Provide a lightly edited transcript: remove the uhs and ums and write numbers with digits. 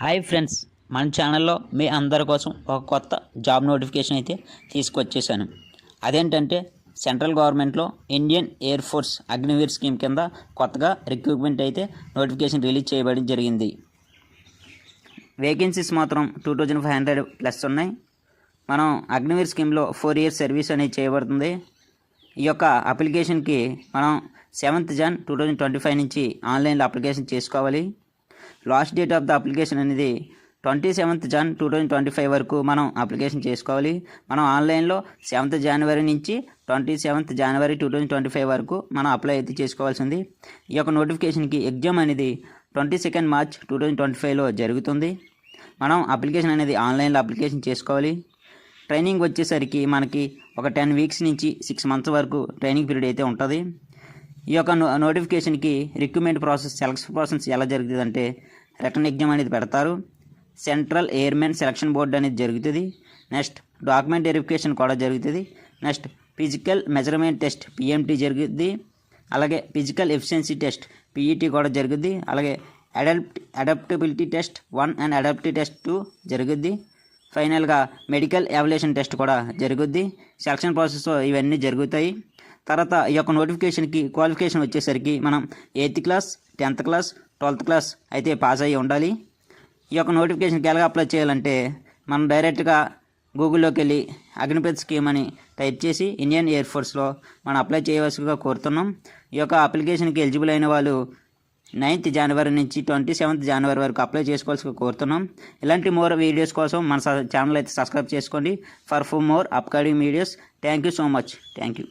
Hi friends, మన ఛానల్లో మీ అందరి కోసం ఒక కొత్త జాబ్ నోటిఫికేషన్ అయితే తీసుకొచ్చేసాను. అదేంటంటే సెంట్రల్ గవర్నమెంట్లో Indian air force Agniveer scheme కింద కొత్తగా రిక్రూట్మెంట్ అయితే నోటిఫికేషన్ రిలీజ్ చేయబడి జరిగింది. వేకెన్సీస్ మాత్రం 2500 ప్లస్ ఉన్నాయి. మనం అగ్నివీర్ స్కీమ్లో 4 years సర్వీస్ అనేది చేయబడుతుంది. ఈ యొక్క అప్లికేషన్కి మనం 7th Jan 2025 నుంచి ఆన్లైన్లో అప్లికేషన్ చేసుకోవాలి. Last date of the application అనేది 27th Jan 2025 వరకు మనం అప్లికేషన్ చేసుకోవాలి. మనం ఆన్లైన్లో 7th January నుంచి 27th January 2025 వరకు మనం అప్లై అయితే చేసుకోవాల్సింది. ఈ యొక్క నోటిఫికేషన్కి ఎగ్జామ్ అనేది 22nd March 2025లో జరుగుతుంది. మనం అప్లికేషన్ అనేది ఆన్లైన్లో అప్లికేషన్ చేసుకోవాలి. ట్రైనింగ్ వచ్చేసరికి మనకి ఒక 10 weeks నుంచి 6 months వరకు ట్రైనింగ్ పీరియడ్ అయితే ఉంటుంది. ఈ యొక్క నోటిఫికేషన్కి రిక్రూట్మెంట్ ప్రాసెస్ సెలక్షన్ ప్రాసెస్ ఎలా జరుగుతుంది అంటే రిటర్న్ ఎగ్జామ్ అనేది పెడతారు. సెంట్రల్ ఎయిర్మెన్ సెలక్షన్ బోర్డు అనేది జరుగుతుంది. నెక్స్ట్ డాక్యుమెంట్ వెరిఫికేషన్ కూడా జరుగుతుంది. Next physical measurement test PMT జరుగుతుంది. అలాగే ఫిజికల్ ఎఫిషియన్సీ టెస్ట్ PET కూడా జరుగుద్ది. అలాగే adaptability test 1 and adaptive test 2 జరుగుద్ది. ఫైనల్గా మెడికల్ ఎవాల్యుయేషన్ టెస్ట్ కూడా జరుగుద్ది. సెలక్షన్ ప్రాసెస్ ఇవన్నీ జరుగుతాయి. తర్వాత ఈ యొక్క నోటిఫికేషన్కి క్వాలిఫికేషన్ వచ్చేసరికి మనం 8th class 10th class 12th class అయితే పాస్ అయ్యి ఉండాలి. ఈ యొక్క నోటిఫికేషన్కి ఎలా అప్లై చేయాలంటే మనం డైరెక్ట్గా గూగుల్లోకి వెళ్ళి అగ్నిపథ్ స్కీమ్ అని టైప్ చేసి ఇండియన్ ఎయిర్ ఫోర్స్లో మనం అప్లై చేయవలసిగా కోరుతున్నాం. ఈ యొక్క అప్లికేషన్కి ఎలిజిబుల్ అయిన వాళ్ళు 9th January నుంచి 27th January వరకు అప్లై చేసుకోవాల్సిగా కోరుతున్నాం. ఇలాంటి మోర్ వీడియోస్ కోసం మన ఛానల్ అయితే సబ్స్క్రైబ్ చేసుకోండి. For more upcoming videos. Thank you so much. Thank you.